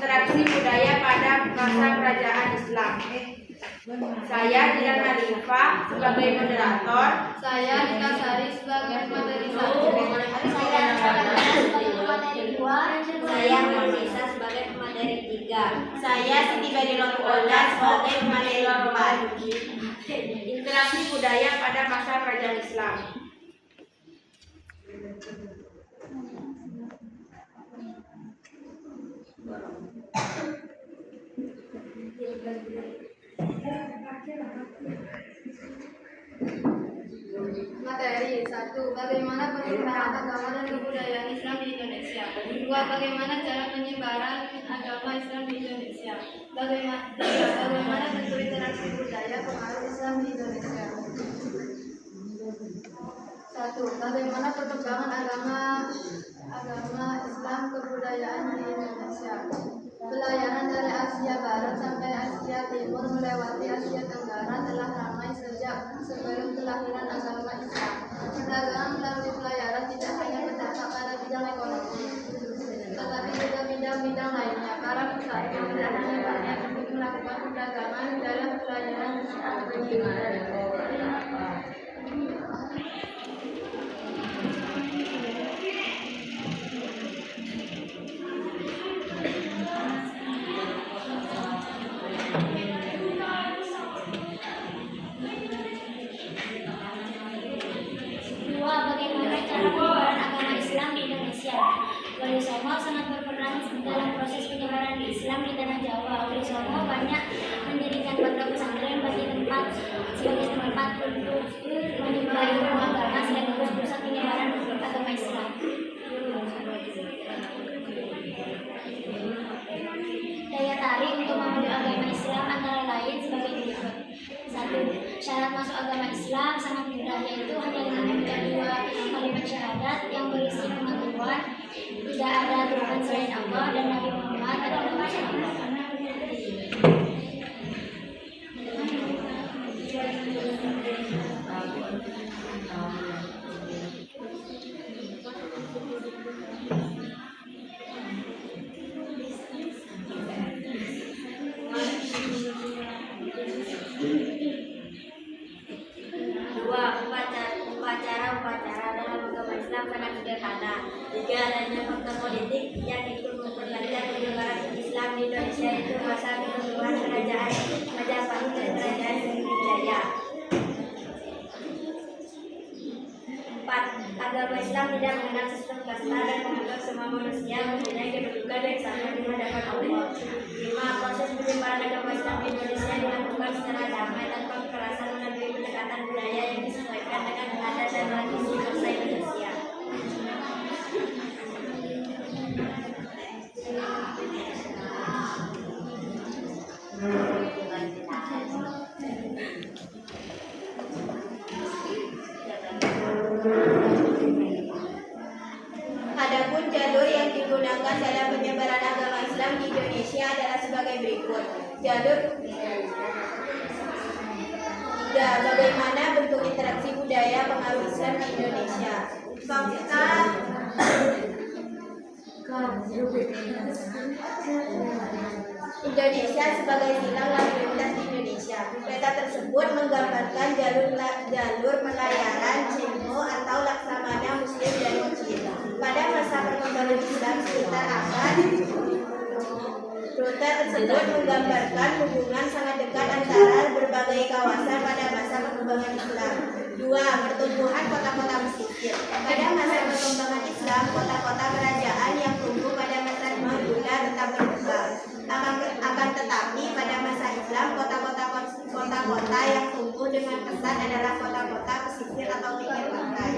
interaksi budaya pada masa kerajaan Islam. Saya Dilan Alifa sebagai moderator. Saya Nita Sari sebagai materi 1. Saya sebagai pemateri 2. Saya Nisa sebagai pemateri 3. Saya Siti Badilon Ola sebagai pemateri 4. Interaksi budaya pada masa kerajaan Islam. Materi 1. Bagaimana perkembangan agama dan kebudayaan Islam di Indonesia. 2. Bagaimana cara penyebaran agama Islam di Indonesia. Bagaimana bentuk interaksi budaya pengaruh Islam di Indonesia. 1. Bagaimana perkembangan agama Islam kebudayaan di Indonesia. Pelayaran dari Asia Barat sampai Asia Timur melewati Asia Tenggara telah ramai sejak sebelum kelahiran agama Islam. Perdagangan melalui pelayaran tidak hanya berdampak pada bidang ekonomi, tetapi juga bidang-bidang lainnya. Para musafir tidak hanya banyak untuk melakukan perdagangan dalam pelayaran Wali Songo sangat berperan dalam proses penyebaran Islam di tanah Jawa. Wali Songo banyak mendirikan pondok pesantren bagi tempat sebagai tempat untuk menyebar ilmu agama sekaligus pusat penyebaran agama Islam. Daya tarik untuk memeluk agama Islam antara lain sebagai berikut. 1. Syarat masuk agama Islam sangat mudah, yaitu hanya mengucapkan 2 kalimat syahadat yang berisi pengakuan tidak ada Tuhan selain Allah dan Nabi Muhammad adalah utusan Allah. Upacara dalam agama Islam sangat sederhana. 3. Adanya faktor politik yang ikut memperlancar penyebaran Islam di Indonesia, itu masa keseluruhan kerajaan Majapahit dan kerajaan Sriwijaya. 4. Agama Islam tidak mengenal sistem kasta dan menganggap semua manusia mempunyai kedudukan yang sama di hadapan Allah. 5. Proses penyebaran agama Islam di Indonesia dilakukan secara damai tanpa kekerasan melalui pendekatan budaya yang disesuaikan dengan adat dan tradisi bangsa Indonesia. Adapun jalur yang digunakan dalam penyebaran agama Islam di Indonesia adalah sebagai berikut. Jalur 3. Bagaimana bentuk interaksi budaya pengaruh Islam di Indonesia. Fakta Indonesia sebagai silang lalu lintas di Indonesia. Peta tersebut menggambarkan jalur pelayaran Cengho atau Laksamana Muslim dari Cina. Pada masa perkembangan Islam sekitar abad, rute tersebut menggambarkan hubungan sangat dekat antara berbagai kawasan pada masa perkembangan Islam. 2. Pertumbuhan kota-kota pesisir. Pada masa perkembangan Islam, kota-kota kerajaan yang tumbuh pada masa Madura tetap berkembang. Akan tetapi pada masa Islam, kota-kota yang tumbuh dengan pesat adalah kota-kota pesisir atau pinggir pantai.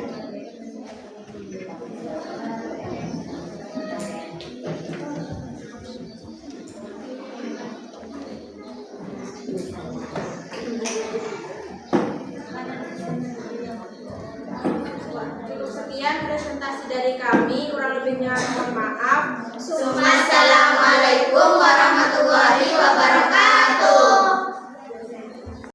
Cukup sekian presentasi dari kami, kurang lebihnya mohon maaf.